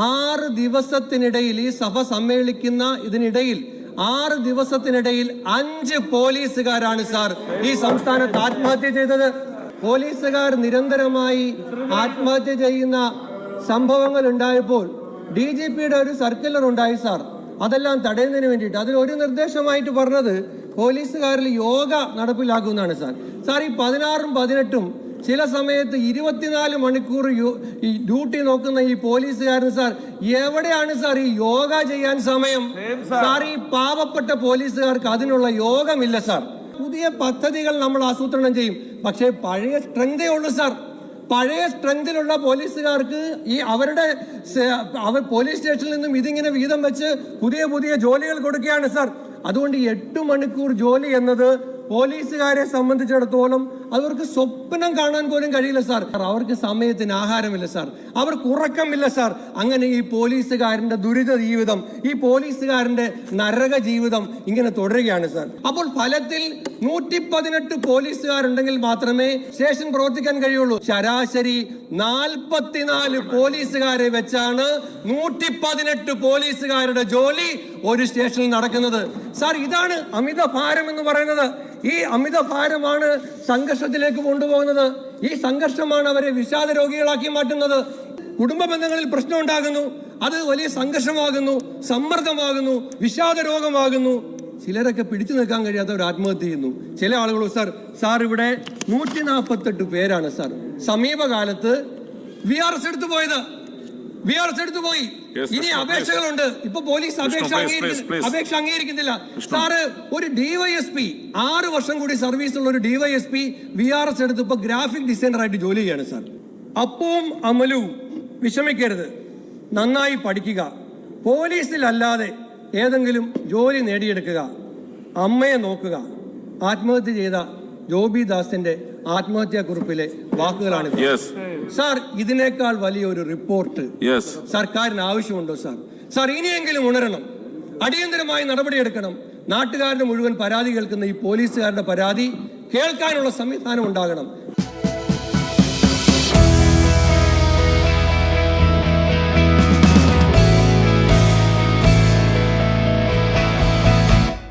6 ദിവസത്തിനിടയിൽ ഈ സഭ സമ്മേളിക്കുന്ന ഇതിനിടയിൽ 6 ദിവസത്തിനിടയിൽ 5 പോലീസുകാരാണ് സാർ ഈ സംസ്ഥാനത്ത് ആത്മഹത്യ ചെയ്തത്. പോലീസുകാർ നിരന്തരമായി ആത്മഹത്യ ചെയ്യുന്ന സംഭവങ്ങൾ ഉണ്ടായപ്പോൾ DGPയുടെ ഒരു സർക്കുലർ ഉണ്ടായി സാർ. അതെല്ലാം തടയുന്നതിന് വേണ്ടിയിട്ട് അതിലൊരു നിർദ്ദേശമായിട്ട് പറഞ്ഞത് പോലീസുകാരിൽ യോഗ നടപ്പിലാക്കുമെന്നാണ് സാർ. സാർ ഈ 16ഉം 18ഉം ചില സമയത്ത് 24 മണിക്കൂർ ഈ ഡ്യൂട്ടി നോക്കുന്ന ഈ പോലീസുകാരൻ സാർ എവിടെയാണ് സാർ ഈ യോഗ ചെയ്യാൻ സമയം? സാർ ഈ പാവപ്പെട്ട പോലീസുകാർക്ക് അതിനുള്ള യോഗമില്ല സാർ. പുതിയ പദ്ധതികൾ നമ്മൾ ആസൂത്രണം ചെയ്യും, പക്ഷേ പഴയ സ്ട്രെങ്തേ ഉള്ളൂ സാർ. പഴയ സ്ട്രെങ്തിലുള്ള പോലീസുകാർക്ക് ഈ അവരുടെ പോലീസ് സ്റ്റേഷനിൽ നിന്നും ഇതിങ്ങനെ വീതം വെച്ച് പുതിയ പുതിയ ജോലികൾ കൊടുക്കുകയാണ് സാർ. അതുകൊണ്ട് 8 മണിക്കൂർ ജോലി എന്നത് പോലീസുകാരെ സംബന്ധിച്ചിടത്തോളം അവർക്ക് സ്വപ്നം കാണാൻ പോലും കഴിയില്ല സാർ. അവർക്ക് സമയത്തിന് ആഹാരമില്ല സാർ, അവർക്ക് ഉറക്കമില്ല സാർ. അങ്ങനെ ഈ പോലീസുകാരന്റെ ദുരിത ജീവിതം, ഈ പോലീസുകാരന്റെ നരക ജീവിതം ഇങ്ങനെ തുടരുകയാണ് സാർ. അപ്പോൾ ഫലത്തിൽ 118 പോലീസുകാരുണ്ടെങ്കിൽ മാത്രമേ സ്റ്റേഷൻ പ്രവർത്തിക്കാൻ കഴിയുള്ളൂ. ശരാശരി 44 പോലീസുകാരെ വെച്ചാണ് 118 പോലീസുകാരുടെ ജോലി ഒരു സ്റ്റേഷനിൽ നടക്കുന്നത് സാർ. ഇതാണ് അമിത ഭാരം എന്ന് പറയുന്നത്. ഈ അമിത ഭാരമാണ് സംഘർഷത്തിലേക്ക് കൊണ്ടുപോകുന്നത്. ഈ സംഘർഷമാണ് അവരെ വിഷാദ രോഗികളാക്കി മാറ്റുന്നത്. കുടുംബ ബന്ധങ്ങളിൽ പ്രശ്നം ഉണ്ടാകുന്നു, അത് വലിയ സംഘർഷമാകുന്നു, സമ്മർദ്ദമാകുന്നു, വിഷാദ രോഗമാകുന്നു. ചിലരൊക്കെ പിടിച്ചു നിൽക്കാൻ കഴിയാത്തവർ ആത്മഹത്യ ചെയ്യുന്നു. ചില ആളുകൾ സാർ ഇവിടെ 148 പേരാണ് സാർ സമീപകാലത്ത് VRS എടുത്തു പോയത്. VRS എടുത്തു പോയി. ഇനി അപേക്ഷകളുണ്ട്. ഇപ്പൊ പോലീസ് അപേക്ഷ അംഗീകരിക്കുന്നില്ല സാറ്. ഒരു DYSP 6 വർഷം കൂടി സർവീസുള്ള ഒരു DYSP VRS എടുത്ത് ഇപ്പൊ ഗ്രാഫിക് ഡിസൈനർ ആയിട്ട് ജോലി ചെയ്യാണ് സാർ. അപ്പവും അമലവും വിഷമിക്കരുത്, നന്നായി പഠിക്കുക, പോലീസിലല്ലാതെ ഏതെങ്കിലും ജോലി നേടിയെടുക്കുക, അമ്മയെ നോക്കുക. ആത്മഹത്യ ചെയ്ത ജോബി ദാസിന്റെ ആത്മഹത്യാ കുറിപ്പിലെ വാക്കുകളാണ് സാർ. ഇതിനേക്കാൾ വലിയൊരു റിപ്പോർട്ട് സർക്കാരിന് ആവശ്യമുണ്ടോ സാർ? സാർ ഇനിയെങ്കിലും ഉണരണം, അടിയന്തരമായി നടപടിയെടുക്കണം. നാട്ടുകാരുടെ മുഴുവൻ പരാതി കേൾക്കുന്ന ഈ പോലീസുകാരുടെ പരാതി കേൾക്കാനുള്ള സംവിധാനം ഉണ്ടാകണം.